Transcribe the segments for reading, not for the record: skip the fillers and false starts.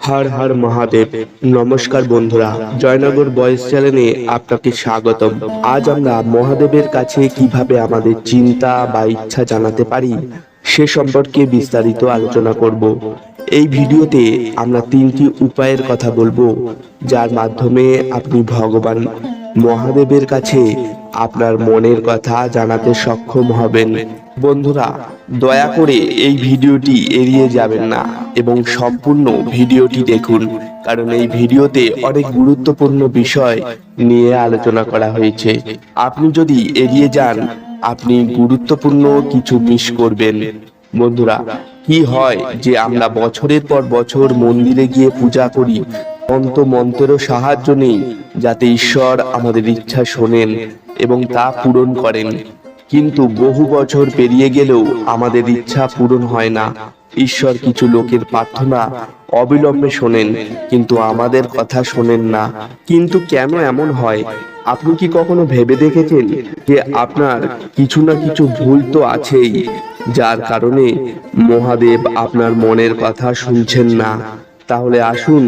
হর হর মহাদেব। নমস্কার বন্ধুরা, জয়নগর বয়েস চ্যানেলে আপনাকে স্বাগতম। আজ আমরা মহাদেবের কাছে কিভাবে আমাদের চিন্তা বা ইচ্ছা জানাতে পারি সে সম্পর্কে বিস্তারিত আলোচনা করব। এই ভিডিওতে আমরা 3টি উপায়ের কথা বলবো, যার মাধ্যমে আপনি ভগবান মহাদেবের কাছে আপনার মনের কথা জানাতে সক্ষম হবেন। বন্ধুরা, দয়া করে এই ভিডিওটি এড়িয়ে যাবেন না এবং সম্পূর্ণ ভিডিওটি দেখুন, কারণ এই ভিডিওতে অনেক গুরুত্বপূর্ণ বিষয় নিয়ে আলোচনা করা হয়েছে। আপনি যদি এড়িয়ে যান, আপনি গুরুত্বপূর্ণ কিছু মিস করবেন। বন্ধুরা, কি হয় যে আমরা বছরের পর বছর মন্দিরে গিয়ে পূজা করি, মন্ত্রেরও সাহায্য নেই যাতে ঈশ্বর আমাদের ইচ্ছা শোনেন এবং তা পূরণ করেন, কিন্তু বহু বছর পেরিয়ে গেলেও আমাদের ইচ্ছা পূরণ হয় না। ঈশ্বর কিছু লোকের প্রার্থনা অবিলম্বে শোনেন, কিন্তু আমাদের কথা শোনেন না। কিন্তু কেন এমন হয়? আপনি কি কখনো ভেবে দেখেছেন যে আপনার কিছু না কিছু ভুল তো আছেই, যার কারণে মহাদেব আপনার মনের কথা শুনছেন না? তাহলে আসুন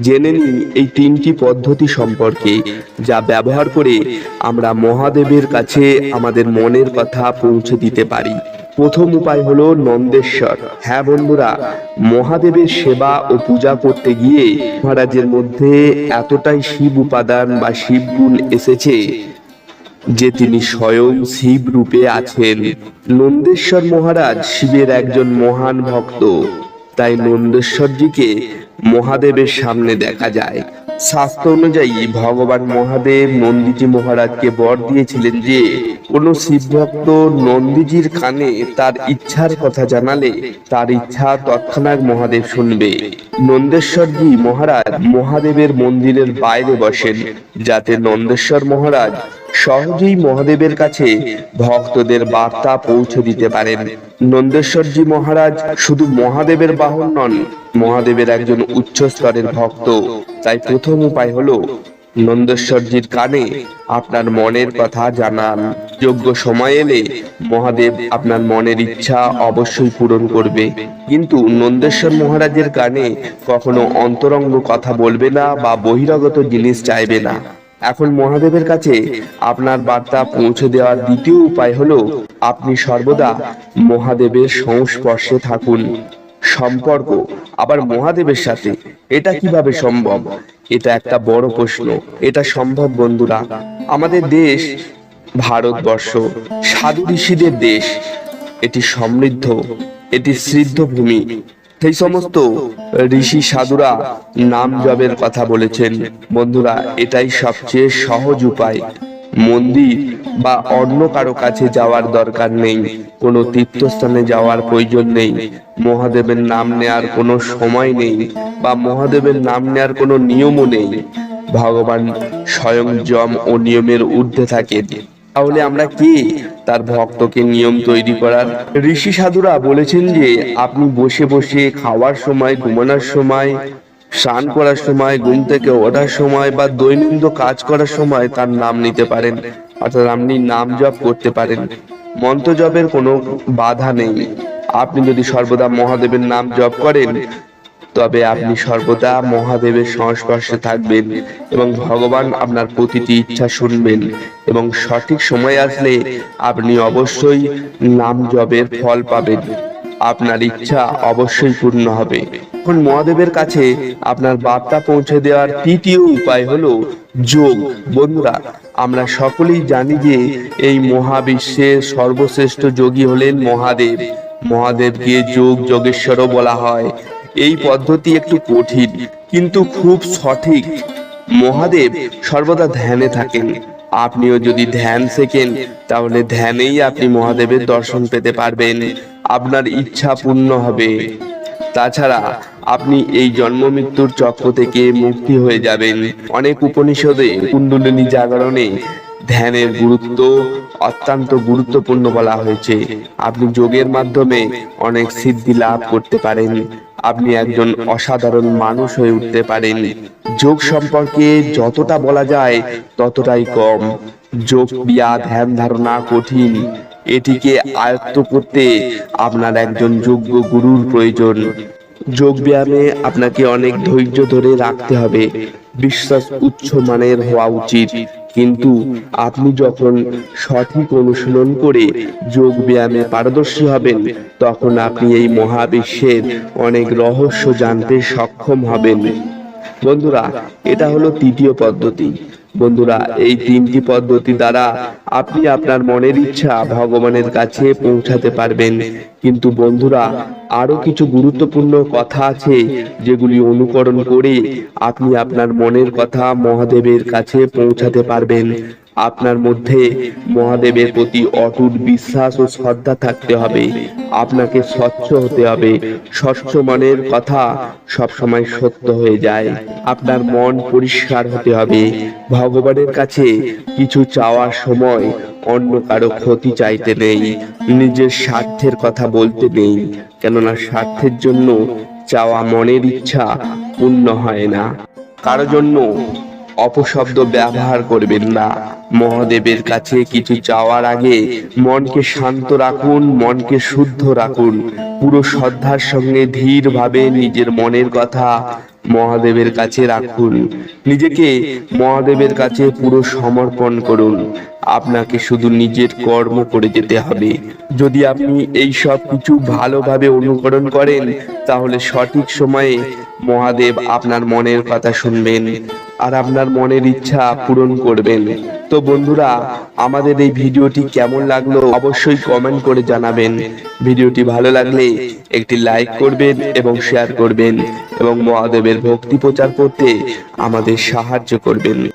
জেনে নিই এই 3টি পদ্ধতি সম্পর্কে, যা ব্যবহার করে আমরা মহাদেবের কাছে আমাদের মনের কথা পৌঁছে দিতে পারি। প্রথম উপায় হলো নন্দেশ্বর। হ্যাঁ বন্ধুরা, মহাদেবের সেবা ও পূজা করতে গিয়ে মহারাজের মধ্যে এতটাই শিব উপাদান বা শিব গুণ এসেছে যে তিনি স্বয়ং শিব রূপে আছেন। নন্দেশ্বর মহারাজ শিবের একজন মহান ভক্ত, তাই নন্দেশ্বরজিকে মহাদেবের সামনে দেখা যায়। শাস্ত্র অনুযায়ী ভগবান মহাদেব নন্দীজি মহারাজকে বর দিয়েছিলেন যে কোনো শিব ভক্ত নন্দীজির কানে তার ইচ্ছার কথা জানালে তার ইচ্ছা তৎক্ষণাৎ মহাদেব শুনবে। নন্দেশ্বরজি মহারাজ মহাদেবের মন্দিরের বাইরে বসেন, যাতে নন্দেশ্বর মহারাজ সহজেই মহাদেবের কাছে ভক্তদের বার্তা পৌঁছে দিতে পারেন। নন্দেশ্বরজি মহারাজ শুধু মহাদেবের বাহন নন, মহাদেবের একজন উচ্চ স্তরের ভক্ত। তাই প্রথম উপায় হলো নন্দেশ্বরজির কানে আপনার মনের কথা জানান। যোগ্য সময় এলে মহাদেব আপনার মনের ইচ্ছা অবশ্যই পূরণ করবে, কিন্তু নন্দেশ্বর মহারাজের কানে কখনো অন্তরঙ্গ কথা বলবে না বা বহিরাগত জিনিস চাইবে না। এখন মহাদেবের কাছে আপনার বার্তা পৌঁছে দেওয়ার দ্বিতীয় উপায় হলো আপনি সর্বদা মহাদেবের সংস্পর্শে থাকুন। সম্পর্ক আবার মহাদেবের সাথে, এটা কিভাবে সম্ভব? এটা একটা বড় প্রশ্ন। এটা সম্ভব বন্ধুরা। আমাদের দেশ ভারতবর্ষ সাধু ঋষিদের দেশ। এটি সমৃদ্ধ, এটি সিদ্ধ ভূমি। সেই সমস্ত ঋষি সাধুরা নাম জপের কথা বলেছেন। বন্ধুরা, এটাই সবচেয়ে সহজ উপায়। মন্দির বা অন্য কারো কাছে যাওয়ার দরকার নেই, কোনো তীর্থস্থানে যাওয়ার প্রয়োজন নেই, মহাদেবের নাম নেয়ার কোনো সময় নেই বা মহাদেবের নাম নেয়ার কোনো নিয়মও নেই। ভগবান স্বয়ং যম ও নিয়মের ঊর্ধ্বে থাকেন। তাহলে আমরা কি তার ভক্তকে নিয়ম তৈরি করার? ঋষি সাধুরা বলেছেন যে আপনি বসে বসে খাওয়ার সময়, ঘুমানোর সময়, স্নান করার সময়, ঘুম থেকে ওঠার সময় বা দৈনন্দিন কাজ করার সময় তার নাম নিতে পারেন, অর্থাৎ আপনি নাম জপ করতে পারেন। মন্ত্র জপের কোনো বাধা নেই। আপনি যদি সর্বদা মহাদেবের নাম জপ করেন, তবে আপনি সর্বদা মহাদেবের সংস্পর্শে থাকবেন এবং ভগবান আপনার প্রতিটি ইচ্ছা শুনবেন, এবং সঠিক সময় আসলে আপনি অবশ্যই নাম জপের ফল পাবেন। আপনার ইচ্ছা অবশ্যই পূর্ণ হবে। এখন মহাদেবের কাছে আপনার বার্তা পৌঁছে দেওয়ার তৃতীয় উপায় হলো যোগ। বন্ধুরা, আমরা সকলেই জানি যে এই মহাবিশ্বের সর্বশ্রেষ্ঠ যোগী হলেন মহাদেব। মহাদেবকে যোগেশ্বরও বলা হয়। এই পদ্ধতি একটু কঠিন কিন্তু খুব সঠিক। মহাদেব সর্বদা ধ্যানে থাকেন। আপনিও যদি ধ্যান শেখেন, তাহলে ধ্যানেই আপনি মহাদেবের দর্শন পেতে পারবেন, আপনার ইচ্ছা পূর্ণ হবে। তাছাড়া আপনি এই জন্ম মৃত্যুর চক্র থেকে মুক্তি হয়ে যাবেন। অনেক উপনিষদে কুণ্ডলিনী জাগরণে ধ্যানের গুরুত্ব অত্যন্ত গুরুত্বপূর্ণ বলা হয়েছে। আপনি যোগের মাধ্যমে অনেক সিদ্ধি লাভ করতে পারেন। আপনি একজন অসাধারণ মানুষ হয়ে উঠতে পারেন। যোগ সম্পর্কে যতটা বলা যায় ততটাই কম। যোগ ক্রিয়া ধ্যান ধারণা কঠিন। এটিকে আয়ত্ত করতে আপনার একজন যোগ্য গুরুর প্রয়োজন। যোগ ব্যায়ামে আপনাকে অনেক ধৈর্য ধরে রাখতে হবে, বিশ্বাস উচ্চ মানের হওয়া উচিত। কিন্তু আপনি যখন সঠিক অনুশীলন করে যোগ ব্যায়ামে পারদর্শী হবেন, তখন আপনি এই মহাবিশ্বের অনেক রহস্য জানতে সক্ষম হবেন। বন্ধুরা, এটা হলো তৃতীয় পদ্ধতি। বন্ধুরা, এই তিনটি পদ্ধতি দ্বারা আপনি আপনার মনের ইচ্ছা ভগবানের কাছে পৌঁছাতে পারবেন। কিন্তু বন্ধুরা, আরো কিছু গুরুত্বপূর্ণ কথা আছে যেগুলি অনুকরণ করে আপনি আপনার মনের কথা মহাদেবের কাছে পৌঁছাতে পারবেন। আপনার মধ্যে মহাদেবের প্রতি অটুট বিশ্বাস ও শ্রদ্ধা থাকতে হবে। আপনাকে স্বচ্ছ হতে হবে। স্বচ্ছ মনের কথা সবসময় সত্য হয়ে যায়। আপনার মন পরিষ্কার হতে হবে। ভগবানের কাছে কিছু চাওয়ার সময় অন্য কারো ক্ষতি চাইতে নেই, নিজের স্বার্থের কথা বলতে নেই। কেননা স্বার্থের জন্য চাওয়া মনের ইচ্ছা পূর্ণ হয় না। কারো জন্য অপশব্দ ব্যবহার করবেন না। মহাদেবের কাছে কিছু চাওয়ার আগে মনকে শান্ত রাখুন, মনকে শুদ্ধ রাখুন। পুরো শ্রদ্ধার সঙ্গে ধীরভাবে নিজের মনের কথা মহাদেবের কাছে রাখুন। নিজেকে মহাদেবের কাছে পুরো সমর্পণ করুন। আপনাকে শুধু নিজের কর্ম করে যেতে হবে। যদি আপনি এই সব কিছু ভালোভাবে অনুকরণ করেন, তাহলে সঠিক সময়ে মহাদেব আপনার মনের কথা শুনবেন আর আপনার মনের ইচ্ছা পূরণ করবেন। তো বন্ধুরা, আমাদের এই ভিডিওটি কেমন লাগলো অবশ্যই কমেন্ট করে জানাবেন। ভিডিওটি ভালো লাগলে একটি লাইক করবেন এবং শেয়ার করবেন এবং মহাদেবের ভক্তি প্রচার করতে আমাদের সাহায্য করবেন।